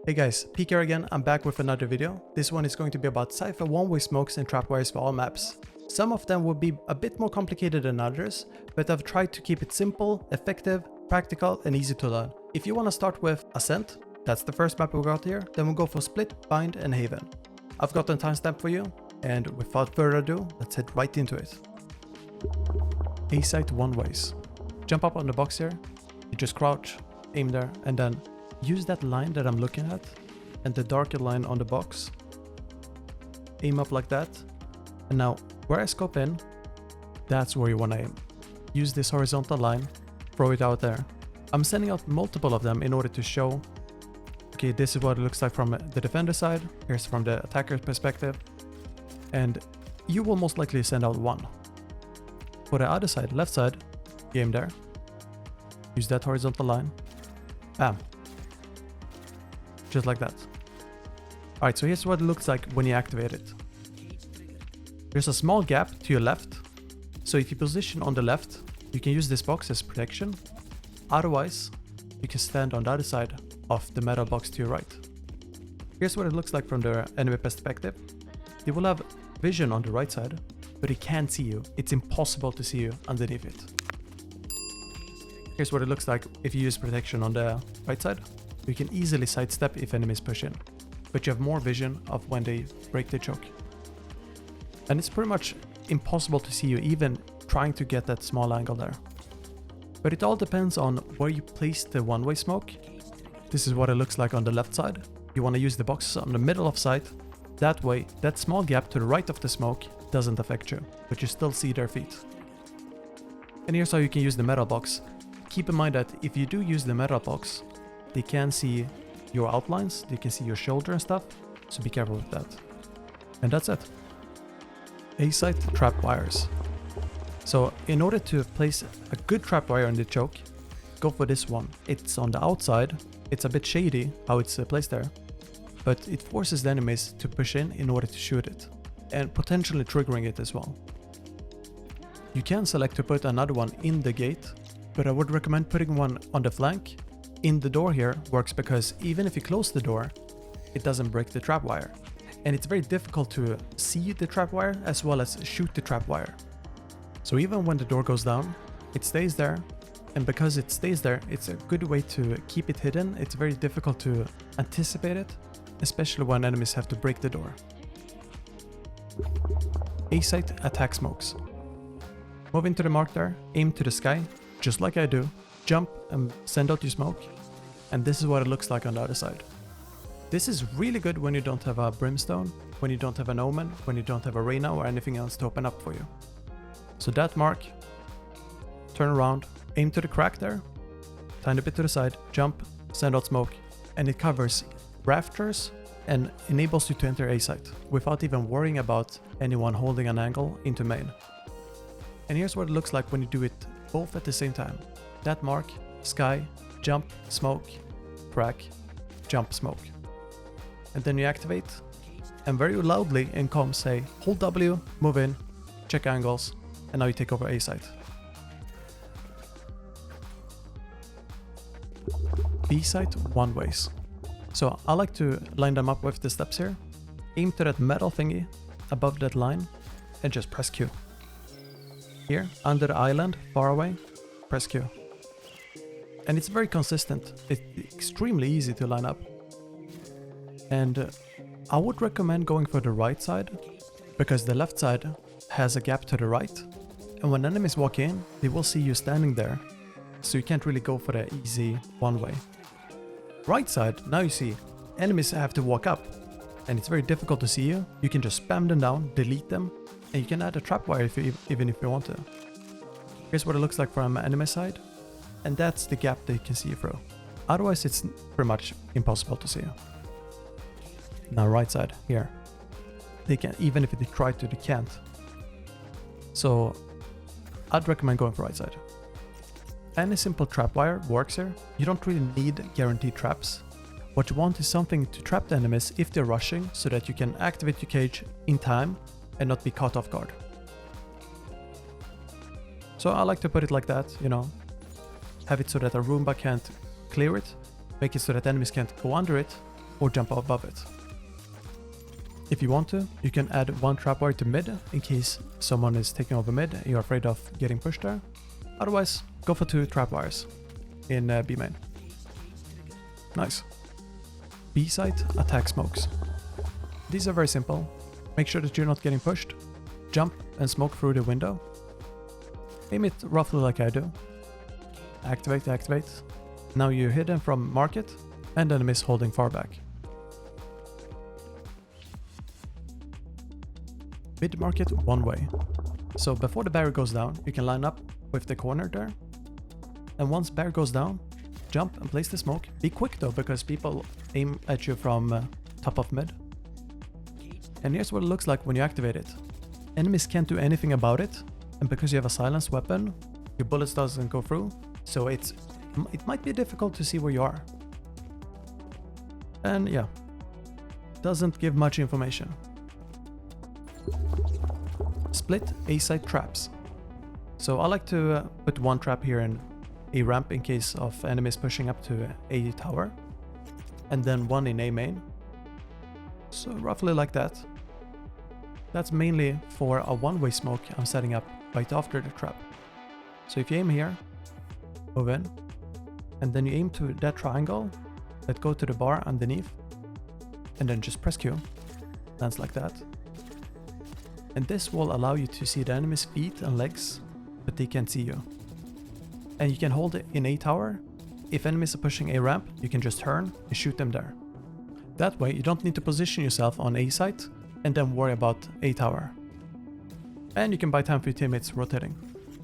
Hey guys, Peek here again. I'm back with another video. This one is going to be about Cypher one-way smokes and trapwires for all maps. Some of them will be a bit more complicated than others, but I've tried to keep it simple, effective, practical and easy to learn. If you want to start with Ascent, that's the first map we got here, then we'll go for Split, Bind and Haven. I've got a timestamp for you, and without further ado, let's head right into it. A-site one-ways. Jump up on the box here, you just crouch, aim there, and then use that line that I'm looking at and the darker line on the box. Aim up like that. And now where I scope in, that's where you want to aim. Use this horizontal line, throw it out there. I'm sending out multiple of them in order to show, okay, this is what it looks like from the defender side, here's from the attacker's perspective, and you will most likely send out one. For the other side, left side, you aim there, use that horizontal line, bam. Just like that. Alright, so here's what it looks like when you activate it. There's a small gap to your left, so if you position on the left, you can use this box as protection. Otherwise, you can stand on the other side of the metal box to your right. Here's what it looks like from the enemy perspective. They will have vision on the right side, but they can't see you. It's impossible to see you underneath it. Here's what it looks like if you use protection on the right side. You can easily sidestep if enemies push in, but you have more vision of when they break the choke. And it's pretty much impossible to see you even trying to get that small angle there. But it all depends on where you place the one-way smoke. This is what it looks like on the left side. You want to use the boxes on the middle of sight. That way, that small gap to the right of the smoke doesn't affect you, but you still see their feet. And here's how you can use the metal box. Keep in mind that if you do use the metal box, they can see your outlines, they can see your shoulder and stuff, so be careful with that. And that's it. A-site trapwires. So in order to place a good trapwire in the choke, go for this one. It's on the outside, it's a bit shady how it's placed there, but it forces the enemies to push in order to shoot it, and potentially triggering it as well. You can select to put another one in the gate, but I would recommend putting one on the flank. In the door here works because even if you close the door, it doesn't break the trapwire. And it's very difficult to see the trapwire as well as shoot the trapwire. So even when the door goes down, it stays there. And because it stays there, it's a good way to keep it hidden. It's very difficult to anticipate it, especially when enemies have to break the door. A-site attack smokes. Move into the mark there, aim to the sky, just like I do. Jump and send out your smoke, and this is what it looks like on the other side. This is really good when you don't have a brimstone, when you don't have an omen, when you don't have a Reyna or anything else to open up for you. So that mark, turn around, aim to the crack there, tiny bit to the side, jump, send out smoke, and it covers rafters and enables you to enter A-site without even worrying about anyone holding an angle into main. And here's what it looks like when you do it both at the same time. That mark, sky, jump, smoke, crack, jump, smoke. And then you activate, and very loudly in comms say, hold W, move in, check angles, and now you take over A-site. B-site one-ways. So I like to line them up with the steps here. Aim to that metal thingy above that line, and just press Q. Here, under the island, far away, press Q. And it's very consistent. It's extremely easy to line up. And I would recommend going for the right side, because the left side has a gap to the right. And when enemies walk in, they will see you standing there. So you can't really go for the easy one way. Right side, now you see, enemies have to walk up. And it's very difficult to see you. You can just spam them down, delete them, and you can add a trapwire even if you want to. Here's what it looks like from enemy side. And that's the gap that you can see through. Otherwise, it's pretty much impossible to see. Now right side, here. They can, even if they try to, they can't. So I'd recommend going for right side. Any simple trapwire works here. You don't really need guaranteed traps. What you want is something to trap the enemies if they're rushing, so that you can activate your cage in time and not be caught off guard. So I like to put it like that, you know. Have it so that a Roomba can't clear it, make it so that enemies can't go under it, or jump above it. If you want to, you can add one trapwire to mid in case someone is taking over mid and you're afraid of getting pushed there. Otherwise, go for 2 trapwires in B main. Nice. B site attack smokes. These are very simple. Make sure that you're not getting pushed. Jump and smoke through the window. Aim it roughly like I do. Activate, activate. Now you're hidden from market and enemies holding far back. Mid market one way. So before the barrier goes down, you can line up with the corner there. And once barrier goes down, jump and place the smoke. Be quick though, because people aim at you from top of mid. And here's what it looks like when you activate it. Enemies can't do anything about it, and because you have a silenced weapon, your bullets doesn't go through, so it might be difficult to see where you are. And yeah, doesn't give much information. Split A site traps. So I like to put one trap here in A ramp in case of enemies pushing up to A tower, and then one in A main. So roughly like that. That's mainly for a one-way smoke I'm setting up right after the trap. So if you aim here, move in, and then you aim to that triangle, let go to the bar underneath, and then just press Q. Lands like that. And this will allow you to see the enemy's feet and legs, but they can't see you. And you can hold it in A tower. If enemies are pushing A ramp, you can just turn and shoot them there. That way you don't need to position yourself on A site and then worry about A tower. And you can buy time for your teammates rotating.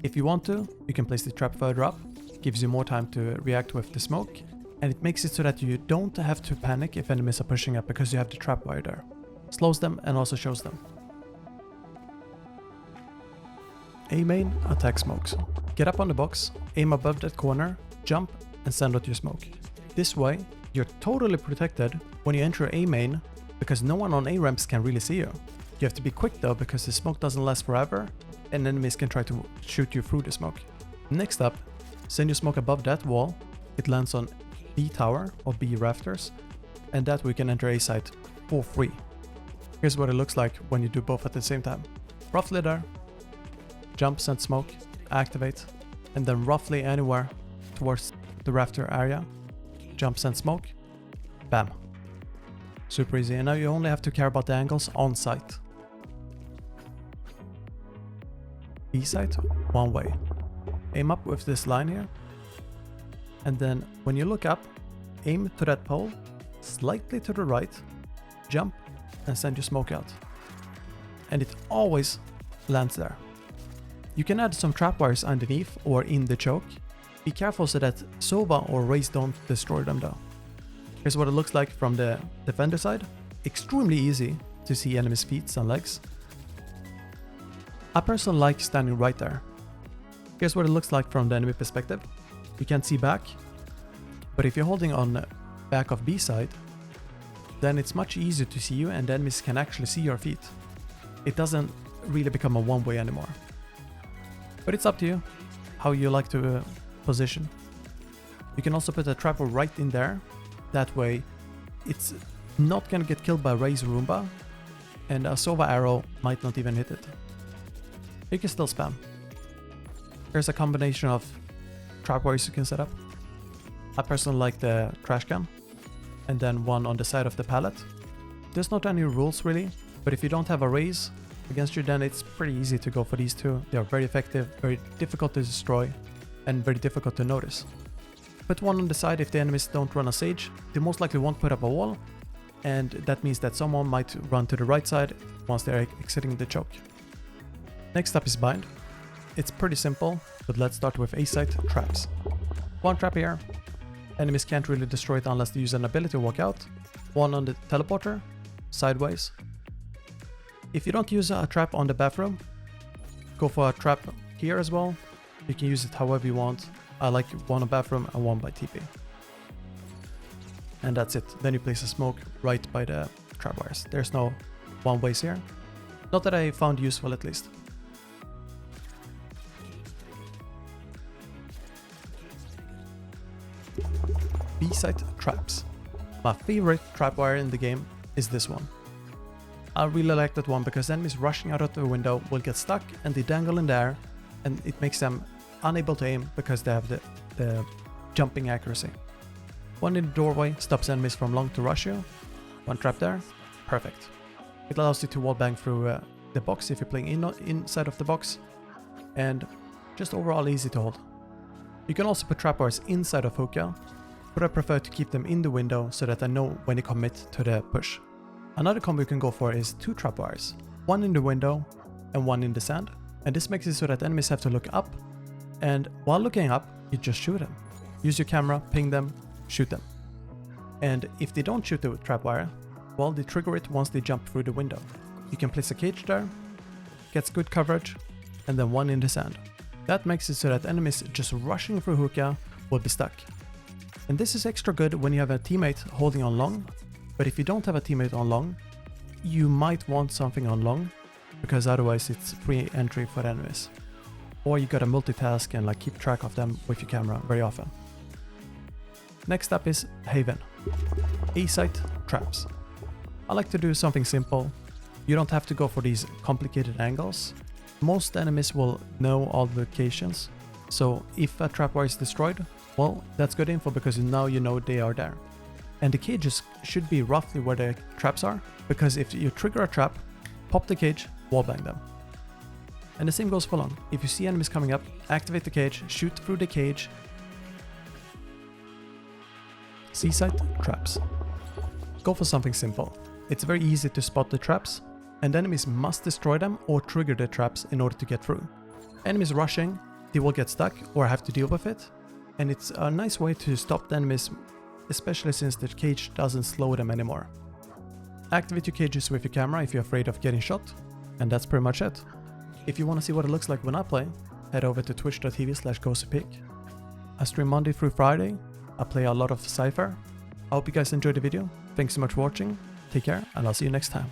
If you want to, you can place the trap further up, gives you more time to react with the smoke, and it makes it so that you don't have to panic if enemies are pushing up because you have the trap wire there. Slows them and also shows them. A main attack smokes. Get up on the box, aim above that corner, jump and send out your smoke. This way, you're totally protected when you enter A main because no one on A ramps can really see you. You have to be quick though because the smoke doesn't last forever and enemies can try to shoot you through the smoke. Next up, send your smoke above that wall. It lands on B tower or B rafters, and that way you can enter A site for free. Here's what it looks like when you do both at the same time. Roughly there. Jump, send smoke, activate, and then roughly anywhere towards the rafter area. Jump, send smoke, bam. Super easy, and now you only have to care about the angles on site. B site, one way. Aim up with this line here, and then when you look up, aim to that pole, slightly to the right, jump, and send your smoke out. And it always lands there. You can add some trapwires underneath or in the choke. Be careful so that Sova or Raze don't destroy them though. Here's what it looks like from the defender side. Extremely easy to see enemies' feet and legs. I personally like standing right there. Here's what it looks like from the enemy perspective. You can't see back, but if you're holding on back of B side, then it's much easier to see you and the enemies can actually see your feet. It doesn't really become a one-way anymore. But it's up to you how you like to position. You can also put a trapper right in there. That way it's not gonna get killed by Raze Roomba, and a Sova arrow might not even hit it. You can still spam. There's a combination of trapwires you can set up. I personally like the trash can, and then one on the side of the pallet. There's not any rules really, but if you don't have a Raze against you, then it's pretty easy to go for these two. They are very effective, very difficult to destroy, and very difficult to notice. Put one on the side if the enemies don't run a Sage. They most likely won't put up a wall, and that means that someone might run to the right side once they're exiting the choke. Next up is bind. It's pretty simple, but let's start with A site traps. One trap here. Enemies can't really destroy it unless they use an ability to walk out. One on the teleporter, sideways. If you don't use a trap on the bathroom, go for a trap here as well. You can use it however you want. I like one on bathroom and one by TP. And that's it. Then you place a smoke right by the trap wires. There's no one ways here. Not that I found useful at least. B site traps. My favorite trapwire in the game is this one. I really like that one because enemies rushing out of the window will get stuck and they dangle in the air, and it makes them unable to aim because they have the jumping accuracy. One in the doorway stops enemies from long to rush you. One trap there, perfect. It allows you to wallbang through the box if you're playing inside of the box, and just overall easy to hold. You can also put trapwires inside of hookah, but I prefer to keep them in the window so that I know when they commit to the push. Another combo you can go for is 2 trapwires, one in the window and one in the sand, and this makes it so that enemies have to look up, and while looking up, you just shoot them. Use your camera, ping them, shoot them. And if they don't shoot the trapwire, well, they trigger it once they jump through the window. You can place a cage there, gets good coverage, and then one in the sand. That makes it so that enemies just rushing through hookah will be stuck. And this is extra good when you have a teammate holding on long, but if you don't have a teammate on long, you might want something on long, because otherwise it's free entry for the enemies. Or you gotta multitask and like keep track of them with your camera very often. Next up is Haven. Site traps. I like to do something simple. You don't have to go for these complicated angles. Most enemies will know all the locations, so if a trapwire is destroyed, well, that's good info because now you know they are there. And the cages should be roughly where the traps are, because if you trigger a trap, pop the cage, wallbang them. And the same goes for long. If you see enemies coming up, activate the cage, shoot through the cage. Site traps. Go for something simple. It's very easy to spot the traps, and enemies must destroy them or trigger the traps in order to get through. Enemies rushing, they will get stuck or have to deal with it, and it's a nice way to stop the enemies, especially since the cage doesn't slow them anymore. Activate your cages with your camera if you're afraid of getting shot, and that's pretty much it. If you want to see what it looks like when I play, head over to twitch.tv/GhostPig. I stream Monday through Friday. I play a lot of Cypher. I hope you guys enjoyed the video. Thanks so much for watching. Take care, and I'll see you next time.